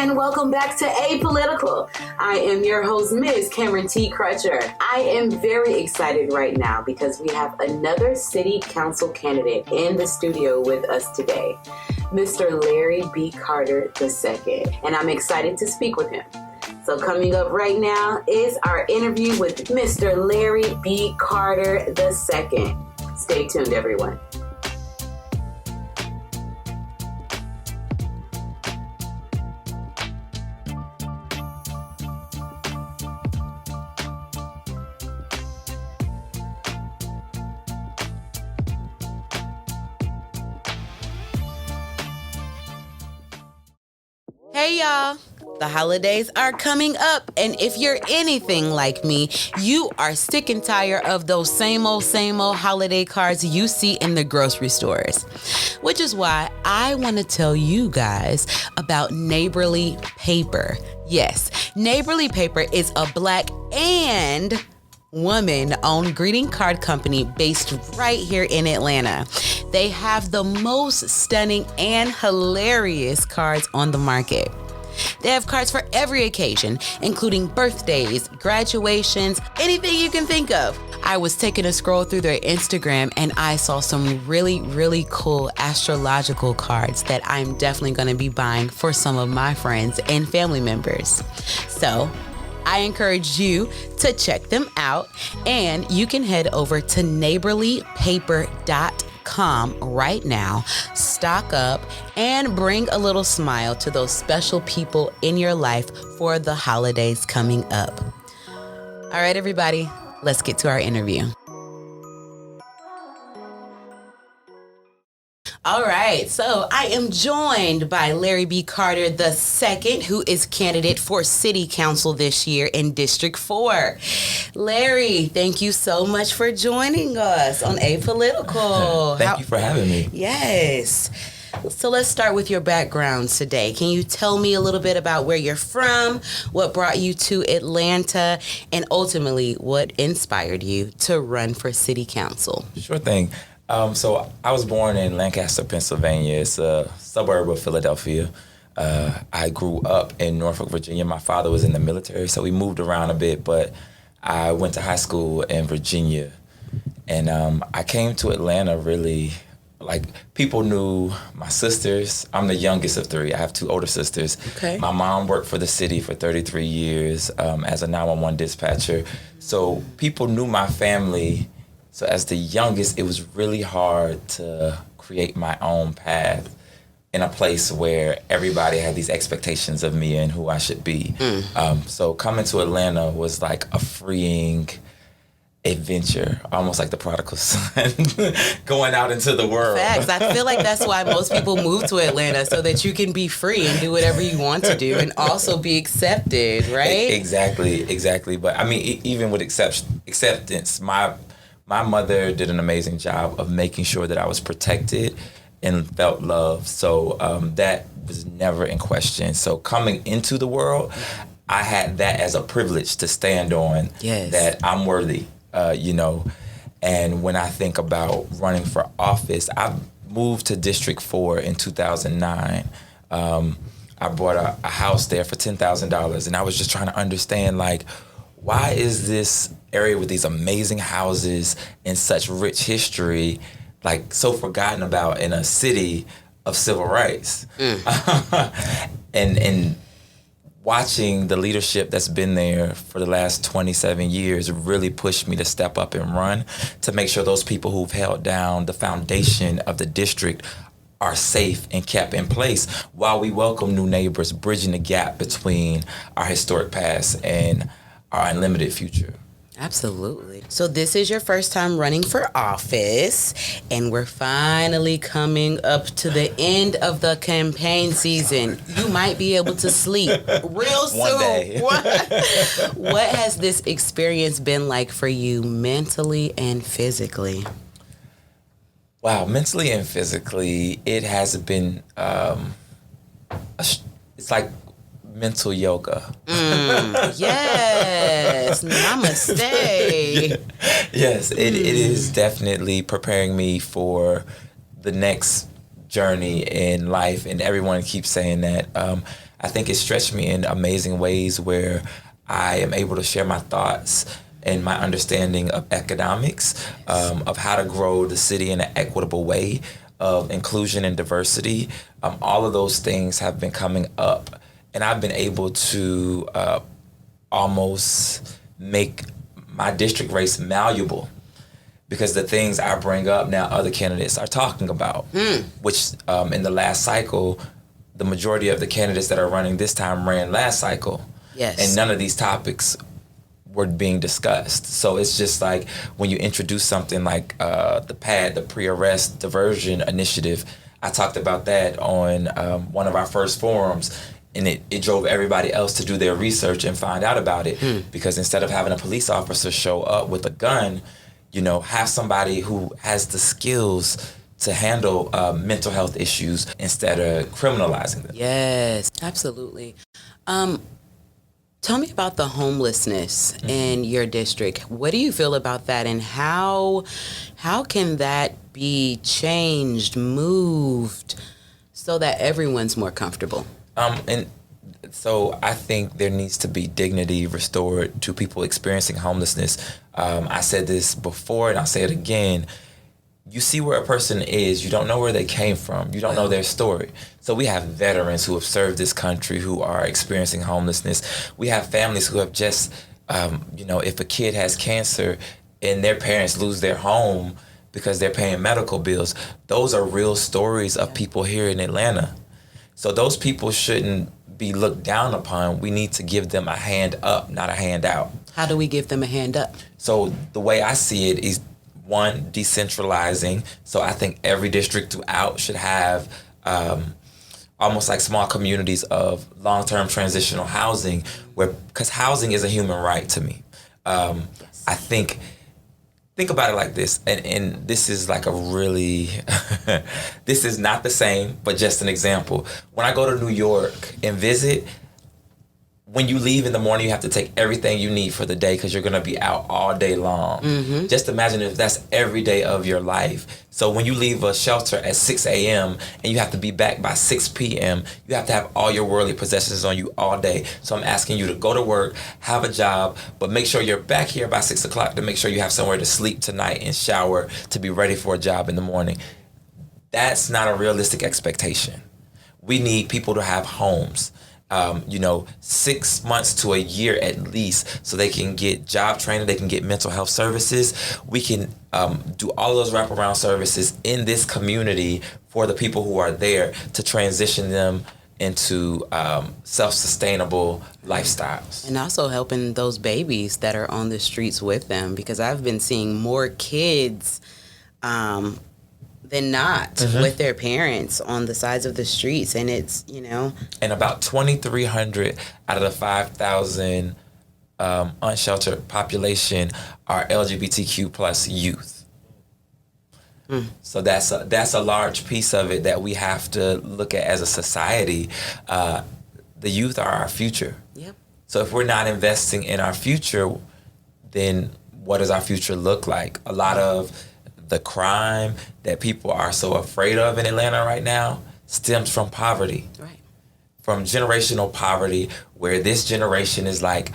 and welcome back to Apolitical. I am your host, Ms. Cameron T. Crutcher. I am very excited right now because we have another city council candidate in the studio with us today, Mr. Larry B. Carter II, and I'm excited to speak with him. So coming up right now is our interview with Mr. Larry B. Carter II. Stay tuned, everyone. Hey y'all, the holidays are coming up, and if you're anything like me, you are sick and tired of those same old holiday cards you see in the grocery stores. Which is why I want to tell you guys about Neighborly Paper. Yes, Neighborly Paper is a Black and woman-owned greeting card company based right here in Atlanta. They have the most stunning and hilarious cards on the market. They have cards for every occasion, including birthdays, graduations, anything you can think of. I was taking a scroll through their Instagram and I saw some really cool astrological cards that I'm definitely going to be buying for some of my friends and family members. So I encourage you to check them out, and you can head over to neighborlypaper.com right now, stock up, and bring a little smile to those special people in your life for the holidays coming up. All right, everybody, let's get to our interview. All right, so I am joined by Larry B. Carter II, who is candidate for City Council this year in District 4. Larry, thank you so much for joining us on Apolitical. Thank you for having me. Yes. So let's start with your background today. Can you tell me a little bit about where you're from, what brought you to Atlanta, and ultimately what inspired you to run for City Council? Sure thing. So I was born in Lancaster, Pennsylvania. It's a suburb of Philadelphia. I grew up in Norfolk, Virginia. My father was in the military, so we moved around a bit, but I went to high school in Virginia. And I came to Atlanta really, like, people knew my sisters. I'm the youngest of three. I have two older sisters. Okay. My mom worked for the city for 33 years as a 911 dispatcher. So people knew my family. So as the youngest, it was really hard to create my own path in a place where everybody had these expectations of me and who I should be. So coming to Atlanta was like a freeing adventure, almost like the prodigal son going out into the world. Facts. I feel like that's why most people move to Atlanta, so that you can be free and do whatever you want to do and also be accepted, right? Exactly. But I mean, even with acceptance, my mother did an amazing job of making sure that I was protected and felt loved. So that was never in question. So coming into the world, I had that as a privilege to stand on. Yes. That I'm worthy, And when I think about running for office, I moved to District 4 in 2009. I bought a house there for $10,000, and I was just trying to understand, like, why is this area with these amazing houses and such rich history, like, so forgotten about in a city of civil rights? And watching the leadership that's been there for the last 27 years really pushed me to step up and run to make sure those people who've held down the foundation of the district are safe and kept in place while we welcome new neighbors, bridging the gap between our historic past and our unlimited future. Absolutely. So this is your first time running for office, and we're finally coming up to the end of the campaign season. You might be able to sleep real soon. One day. What has this experience been like for you mentally and physically? Wow, mentally and physically, it has been, it's like mental yoga. Yes, namaste. Yes, it is definitely preparing me for the next journey in life, and everyone keeps saying that. I think it stretched me in amazing ways where I am able to share my thoughts and my understanding of economics, of how to grow the city in an equitable way, of inclusion and diversity. All of those things have been coming up, and I've been able to almost make my district race malleable, because the things I bring up now other candidates are talking about, which in the last cycle, the majority of the candidates that are running this time ran last cycle. Yes. And none of these topics were being discussed. So it's just like when you introduce something like the PAD, the Pre-Arrest Diversion Initiative, I talked about that on one of our first forums, and it drove everybody else to do their research and find out about it. Because instead of having a police officer show up with a gun, have somebody who has the skills to handle mental health issues instead of criminalizing them. Yes, absolutely. Tell me about the homelessness in your district. What do you feel about that, and how can that be changed, moved, so that everyone's more comfortable? And so I think there needs to be dignity restored to people experiencing homelessness. I said this before, and I'll say it again. You see where a person is, you don't know where they came from, you don't know their story. So we have veterans who have served this country who are experiencing homelessness. We have families who have just, if a kid has cancer and their parents lose their home because they're paying medical bills, those are real stories of people here in Atlanta. So those people shouldn't be looked down upon. We need to give them a hand up, not a hand out. How do we give them a hand up? So the way I see it is, one, decentralizing. So I think every district throughout should have almost like small communities of long-term transitional housing, because housing is a human right to me. I think about it like this, and this is like a really, this is not the same, but just an example. When I go to New York and visit, when you leave in the morning, you have to take everything you need for the day because you're going to be out all day long. Just imagine if that's every day of your life. So when you leave a shelter at 6 a.m. and you have to be back by 6 p.m., you have to have all your worldly possessions on you all day. So I'm asking you to go to work, have a job, but make sure you're back here by 6 o'clock to make sure you have somewhere to sleep tonight and shower to be ready for a job in the morning. That's not a realistic expectation. We need people to have homes. 6 months to a year at least, so they can get job training, they can get mental health services. We can do all those wraparound services in this community for the people who are there to transition them into self-sustainable lifestyles. And also helping those babies that are on the streets with them, because I've been seeing more kids than not with their parents on the sides of the streets, and it's And about 2,300 out of the 5,000 unsheltered population are LGBTQ plus youth. So that's a large piece of it that we have to look at as a society. The youth are our future. Yep. So if we're not investing in our future, then what does our future look like? A lot of the crime that people are so afraid of in Atlanta right now stems from poverty. Right. From generational poverty, where this generation is like,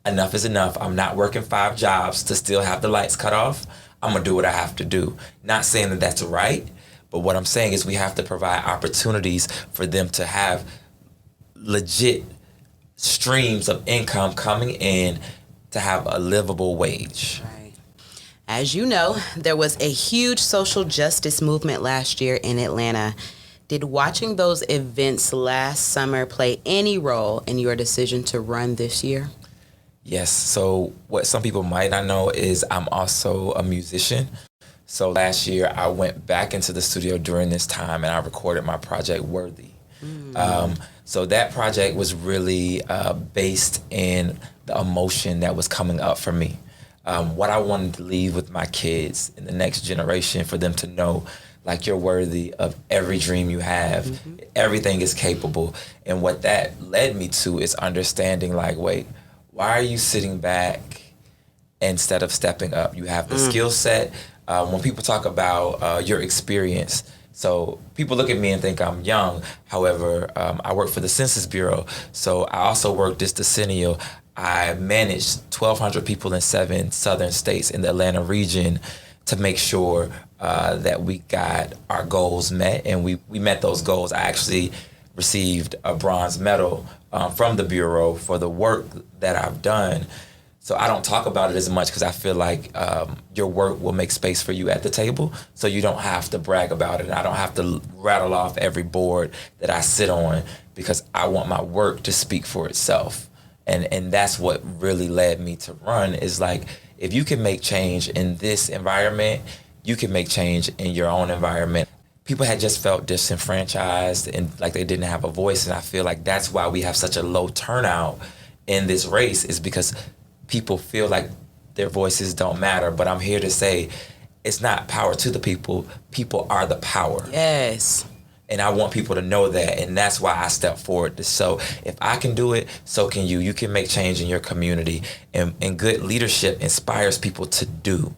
enough is enough. I'm not working 5 jobs to still have the lights cut off. I'm going to do what I have to do. Not saying that that's right, but what I'm saying is we have to provide opportunities for them to have legit streams of income coming in to have a livable wage. Right. As you know, there was a huge social justice movement last year in Atlanta. Did watching those events last summer play any role in your decision to run this year? Yes. So what some people might not know is I'm also a musician. So last year I went back into the studio during this time and I recorded my project Worthy. So that project was really based in the emotion that was coming up for me. What I wanted to leave with my kids in the next generation, for them to know, like, you're worthy of every dream you have. Everything is capable. And what that led me to is understanding, like, wait, why are you sitting back instead of stepping up? You have the skill set. When people talk about your experience, So people look at me and think I'm young. However, I work for the Census Bureau. So I also work this decennial. I managed 1,200 people in 7 southern states in the Atlanta region to make sure that we got our goals met, and we met those goals. I actually received a bronze medal from the Bureau for the work that I've done. So I don't talk about it as much because I feel like your work will make space for you at the table, so you don't have to brag about it. And I don't have to rattle off every board that I sit on because I want my work to speak for itself. And that's what really led me to run, is like, if you can make change in this environment, you can make change in your own environment. People had just felt disenfranchised and like they didn't have a voice. And I feel like that's why we have such a low turnout in this race, is because people feel like their voices don't matter. But I'm here to say it's not power to the people. People are the power. Yes. And I want people to know that, and that's why I step forward. So if I can do it, so can you. You can make change in your community, and good leadership inspires people to do.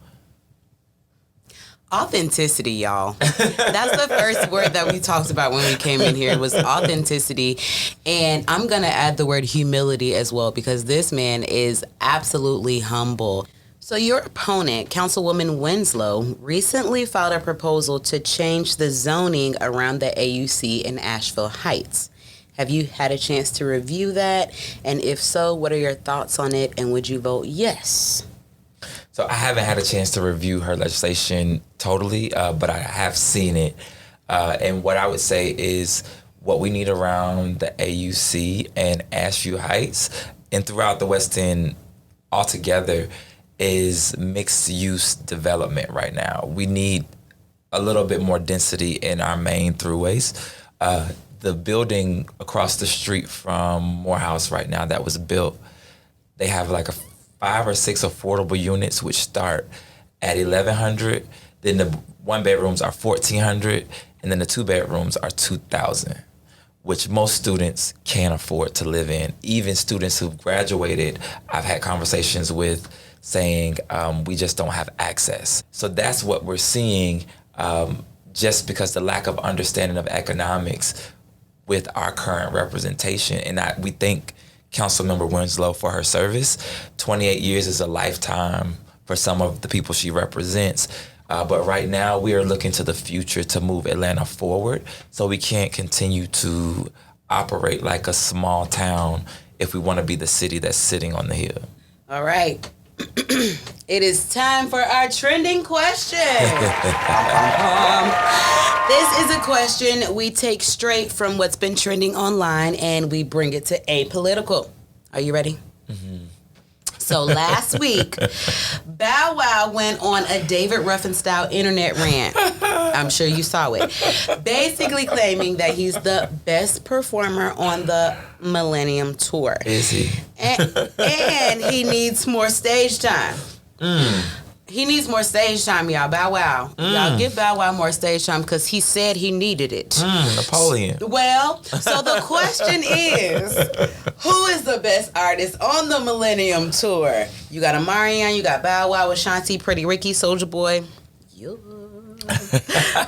Authenticity, y'all. That's the first word that we talked about when we came in here, was authenticity. And I'm going to add the word humility as well, because this man is absolutely humble. So your opponent, Councilwoman Winslow, recently filed a proposal to change the zoning around the AUC in Asheville Heights. Have you had a chance to review that? And if so, what are your thoughts on it? And would you vote yes? So I haven't had a chance to review her legislation totally, but I have seen it. And what I would say is what we need around the AUC and Asheville Heights and throughout the West End altogether is mixed use development right now. We need a little bit more density in our main throughways. The building across the street from Morehouse right now that was built, they have like 5 or 6 affordable units which start at $1,100. Then the 1-bedrooms are $1,400, and then the 2-bedrooms are $2,000, which most students can't afford to live in. Even students who've graduated, I've had conversations with saying we just don't have access. So that's what we're seeing, just because the lack of understanding of economics with our current representation. And we thank Councilmember Winslow for her service. 28 years is a lifetime for some of the people she represents. But right now we are looking to the future to move Atlanta forward. So we can't continue to operate like a small town if we want to be the city that's sitting on the hill. All right. It is time for our trending question. This is a question we take straight from what's been trending online and we bring it to apolitical. Are you ready? Mm-hmm. So last week, Bow Wow went on a David Ruffin style internet rant. I'm sure you saw it. Basically claiming that he's the best performer on the Millennium Tour. Is he? And he needs more stage time. He needs more stage time, y'all. Bow Wow. Y'all give Bow Wow more stage time because he said he needed it. Napoleon. Well, so the question is, who is the best artist on the Millennium Tour? You got Omarion, you got Bow Wow, Ashanti, Pretty Ricky, Soulja Boy.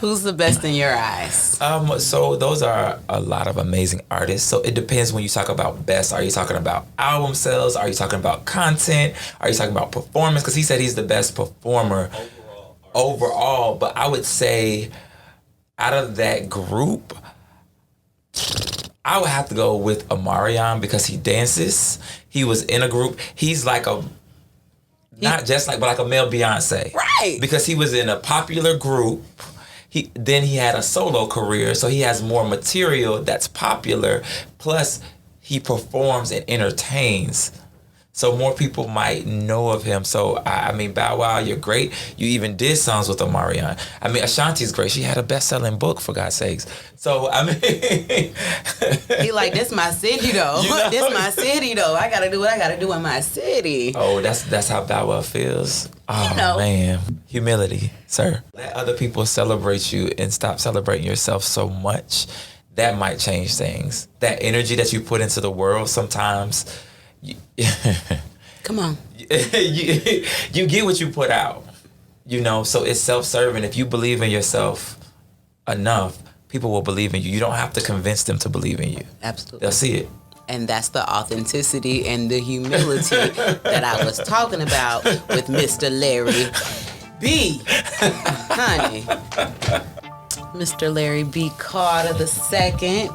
Who's the best in your eyes? So those are a lot of amazing artists. So it depends when you talk about best. Are you talking about album sales? Are you talking about content? Are you talking about performance? Because he said he's the best performer overall. But I would say out of that group, I would have to go with Omarion because he dances. He was in a group. He's like not just like, but like a male Beyonce. Right. Because he was in a popular group. Then he had a solo career, so he has more material that's popular. Plus, he performs and entertains. So more people might know of him. So, I mean, Bow Wow, you're great. You even did songs with Omarion. I mean, Ashanti's great. She had a best-selling book, for God's sakes. So, I mean... He like, this my city, though. This my city, though. I got to do what I got to do in my city. Oh, that's how Bow Wow feels? Oh, man. Humility, sir. Let other people celebrate you and stop celebrating yourself so much. That might change things. That energy that you put into the world sometimes... Come on. you get what you put out, so it's self-serving. If you believe in yourself enough, people will believe in you. You don't have to convince them to believe in you. Absolutely. They'll see it. And that's the authenticity and the humility that I was talking about with Mr. Larry B. Honey. Mr. Larry B. Carter II.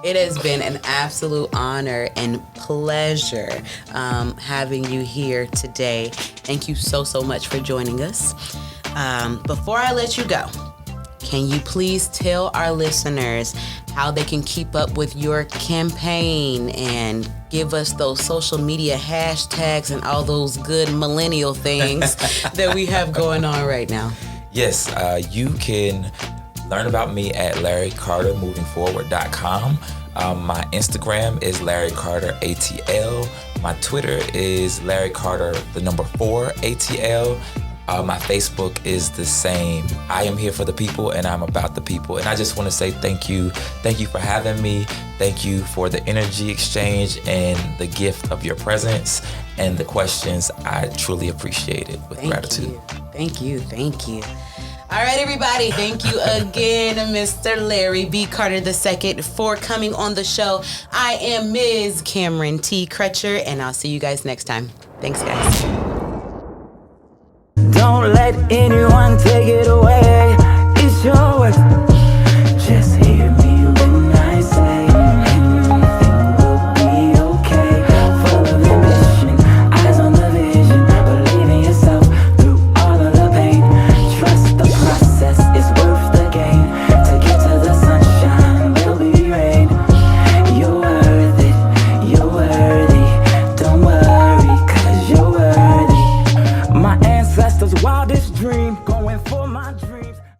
It has been an absolute honor and pleasure having you here today. Thank you so much for joining us. Before I let you go, can you please tell our listeners how they can keep up with your campaign and give us those social media hashtags and all those good millennial things that we have going on right now? Yes, you can learn about me at LarryCarterMovingForward.com. My Instagram is LarryCarterATL. My Twitter is LarryCarter4ATL. My Facebook is the same. I am here for the people and I'm about the people. And I just want to say thank you. Thank you for having me. Thank you for the energy exchange and the gift of your presence and the questions. I truly appreciate it with gratitude. Thank you. All right, everybody. Thank you again, Mr. Larry B. Carter II, for coming on the show. I am Ms. Cameron T. Crutcher, and I'll see you guys next time. Thanks, guys. Don't let anyone take it away. It's yours. Just hear me when I say everything will be okay. Full of ambition, eyes on the vision. Believe in yourself through all of the pain. Trust the process is worth the gain. To get to the sunshine, there'll be rain. You're worth it, you're worthy. Don't worry, 'cause you're worthy. My ancestors' wildest dream, going for